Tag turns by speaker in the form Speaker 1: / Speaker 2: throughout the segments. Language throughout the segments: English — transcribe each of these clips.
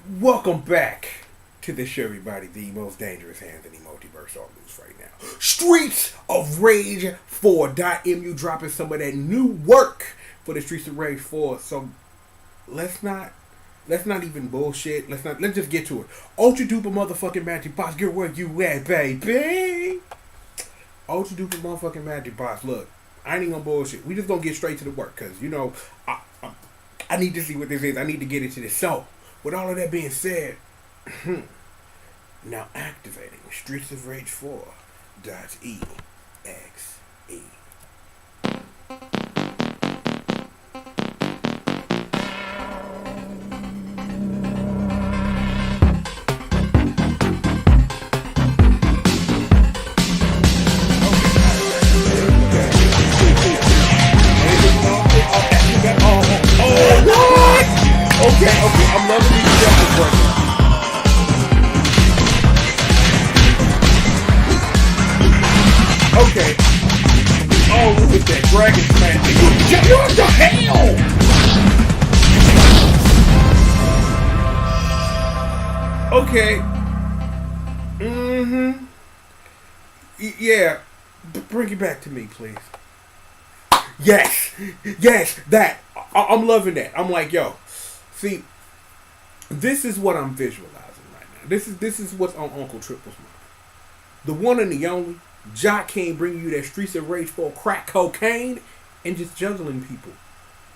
Speaker 1: Welcome back to the show, everybody. The most dangerous hands in the multiverse are loose right now. Streets of Rage 4.mu dropping some of that new work for the Streets of Rage 4. So let's not even bullshit. Let's just get to it. Ultra duper motherfucking magic boss, get where you at, baby. Ultra duper motherfucking magic boss. Look, I ain't even gonna bullshit. We just gonna get straight to the work, cause I need to see what this is. I need to get into this. So, with all of that being said, now activating Streets of Rage 4.exe. Okay, I'm loving these graphics right now. Okay. Oh, look at that dragon smash. What the hell? Okay. Yeah. Bring it back to me, please. Yes, that. I'm loving that. I'm like, yo. See, this is what I'm visualizing right now. This is what's on Uncle Triple's mind. The one and the only Jock King bringing you that Streets of Rage 4 crack cocaine and just juggling people.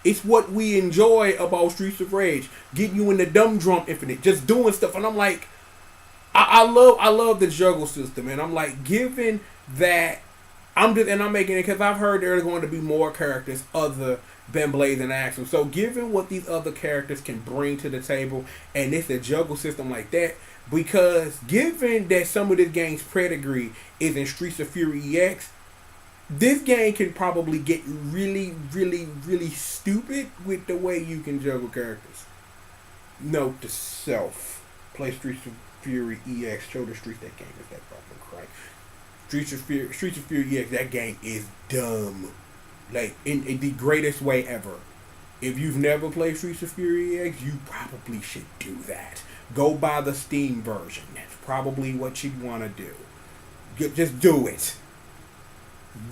Speaker 1: It's what we enjoy about Streets of Rage, getting you in the dumb drum infinite, just doing stuff. And I'm like, I love the juggle system, and I'm like, given that I'm making it because I've heard there are going to be more characters other than Blaze and Axel. So given what these other characters can bring to the table, and it's a juggle system like that, because given that some of this game's pedigree is in Streets of Fury EX, this game can probably get really, really, really stupid with the way you can juggle characters. Note to self: play Streets of Fury EX. Show the streets that game is that fucking crack. Streets of Fury EX. That game is dumb. Like, in the greatest way ever. If you've never played Streets of Fury EX, you probably should do that. Go buy the Steam version. That's probably what you'd want to do. Just do it.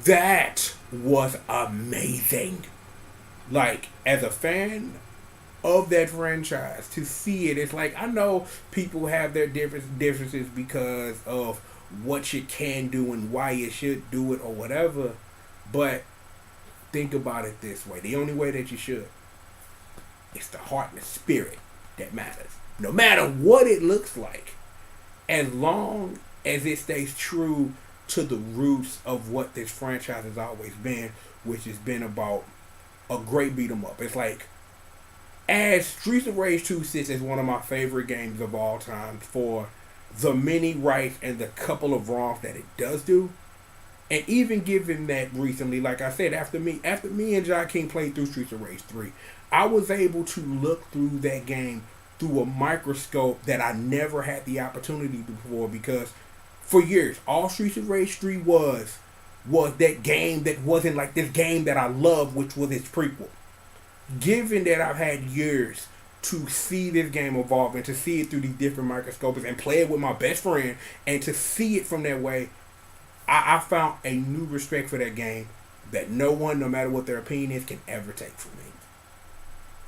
Speaker 1: That was amazing. Like, as a fan of that franchise, to see it, it's like, I know people have their differences because of what you can do and why you should do it or whatever, but think about it this way. The only way that you should. It's the heart and the spirit that matters. No matter what it looks like. As long as it stays true to the roots of what this franchise has always been, which has been about a great beat 'em up. It's like, as Streets of Rage 2 sits as one of my favorite games of all time for the many rights and the couple of wrongs that it does do. And even given that recently, like I said, after me and Jock King played through Streets of Rage 3, I was able to look through that game through a microscope that I never had the opportunity before, because for years, all Streets of Rage 3 was that game that wasn't like this game that I love, which was its prequel. Given that I've had years to see this game evolve and to see it through these different microscopes and play it with my best friend and to see it from that way, I found a new respect for that game that no one, no matter what their opinion is, can ever take from me.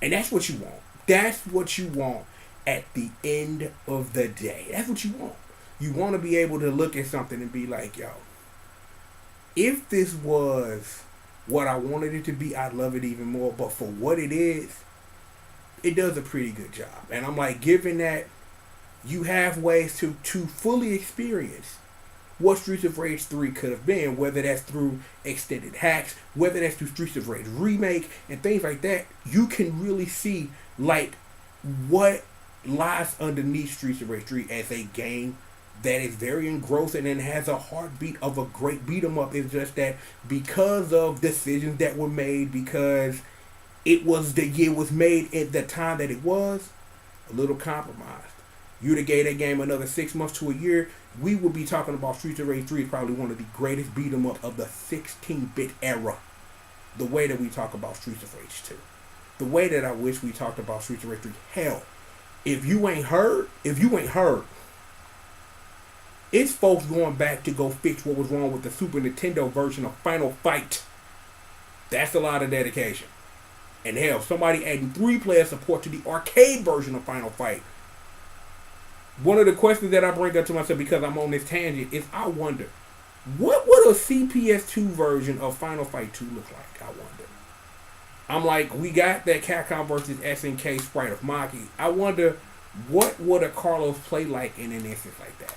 Speaker 1: And that's what you want. That's what you want at the end of the day. That's what you want. You want to be able to look at something and be like, yo, if this was what I wanted it to be, I'd love it even more. But for what it is, it does a pretty good job. And I'm like, given that you have ways to fully experience what Streets of Rage 3 could have been, whether that's through extended hacks, whether that's through Streets of Rage Remake and things like that, you can really see like what lies underneath Streets of Rage 3 as a game that is very engrossing and has a heartbeat of a great beat 'em up. It's just that because of decisions that were made, because it was made at the time that it was, a little compromised. You'd have gave that game another 6 months to a year, we would be talking about Streets of Rage 3 is probably one of the greatest beat 'em up of the 16-bit era. The way that we talk about Streets of Rage 2. The way that I wish we talked about Streets of Rage 3. Hell, If you ain't heard, it's folks going back to go fix what was wrong with the Super Nintendo version of Final Fight. That's a lot of dedication. And hell, somebody adding 3-player support to the arcade version of Final Fight. One of the questions that I bring up to myself because I'm on this tangent is I wonder, what would a CPS2 version of Final Fight 2 look like? I wonder. I'm like, we got that Capcom versus SNK sprite of Maki. I wonder, what would a Carlos play like in an instance like that?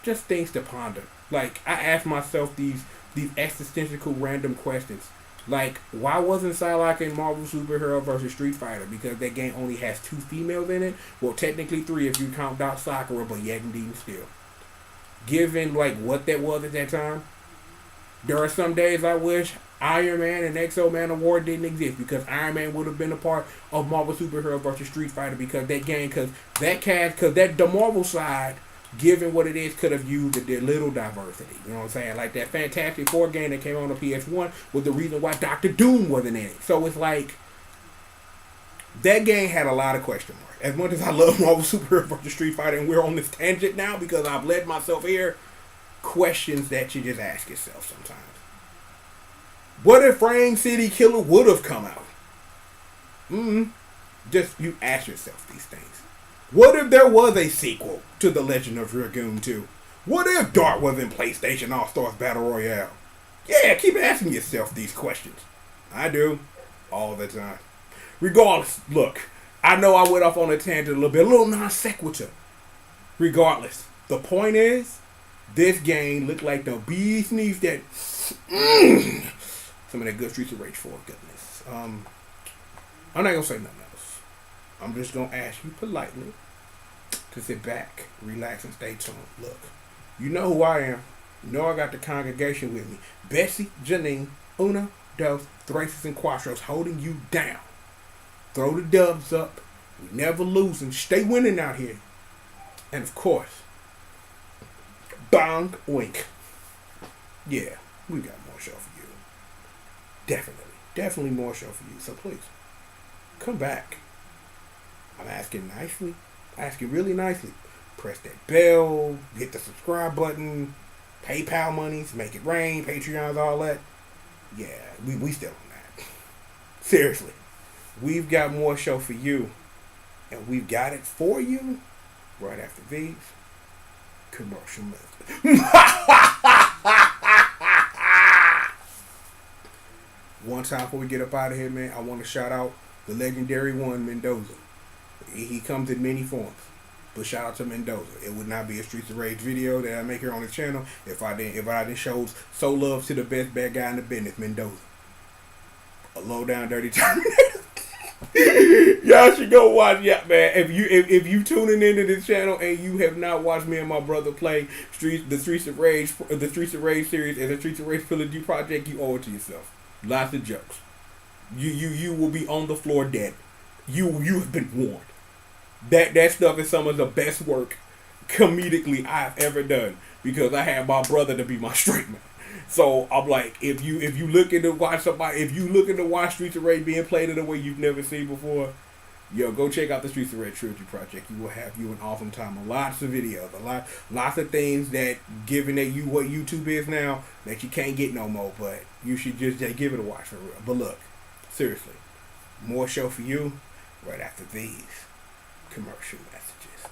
Speaker 1: Just things to ponder. Like, I ask myself these existential random questions. Like, why wasn't Psylocke in Marvel Superhero vs. Street Fighter? Because that game only has 2 females in it. Well, technically 3 if you count Doc Sakura, but yet indeed still. Given, like, what that was at that time, there are some days I wish Iron Man and Exo Man Award didn't exist, because Iron Man would have been a part of Marvel Superhero vs. Street Fighter, because that game, because the Marvel side, given what it is, could have used a little diversity. You know what I'm saying? Like that Fantastic Four game that came on the PS1 was the reason why Doctor Doom wasn't in it. So it's like, that game had a lot of question marks. As much as I love Marvel Superhero vs. Street Fighter, and we're on this tangent now because I've led myself here, questions that you just ask yourself sometimes. What if Frame City Killer would have come out? Just, you ask yourself these things. What if there was a sequel to The Legend of Dragoon 2? What if Dart was in PlayStation All-Stars Battle Royale? Yeah, keep asking yourself these questions. I do. All the time. Regardless, look, I know I went off on a tangent a little non sequitur. Regardless, the point is, this game looked like the bee's knees that... some of that good Streets of Rage 4 goodness. I'm not going to say nothing else. I'm just going to ask you politely to sit back, relax, and stay tuned. Look, you know who I am. You know I got the congregation with me. Bessie, Janine, Una, Dos, Thraces, and Quattros holding you down. Throw the dubs up. We never losing. Stay winning out here. And of course, bang, wink. Yeah, we got more show for you. Definitely more show for you. So please, come back. I'm asking nicely. Asking really nicely. Press that bell. Hit the subscribe button. PayPal monies. Make it rain. Patreons, all that. Yeah, we still on that. Seriously. We've got more show for you. And we've got it for you right after these commercial messages. One time before we get up out of here, man, I want to shout out the legendary one, Mendoza. He comes in many forms, but shout out to Mendoza. It would not be a Streets of Rage video that I make here on the channel if I didn't show so love to the best bad guy in the business, Mendoza. A low down dirty Terminator. Y'all should go watch, yeah, man. If you tuning into this channel and you have not watched me and my brother play the Streets of Rage series and the Streets of Rage Trilogy project, you owe it to yourself. Lots of jokes. You will be on the floor dead. You have been warned. That stuff is some of the best work comedically I've ever done, because I had my brother to be my straight man. So I'm like, if you looking to watch Streets of Rage being played in a way you've never seen before, yo, go check out the Streets of Rage Trilogy project. You will have an awesome time. Lots of videos, lots of things that, given that what YouTube is now, that you can't get no more. But you should just give it a watch for real. But look, seriously, more show for you right after these commercial messages.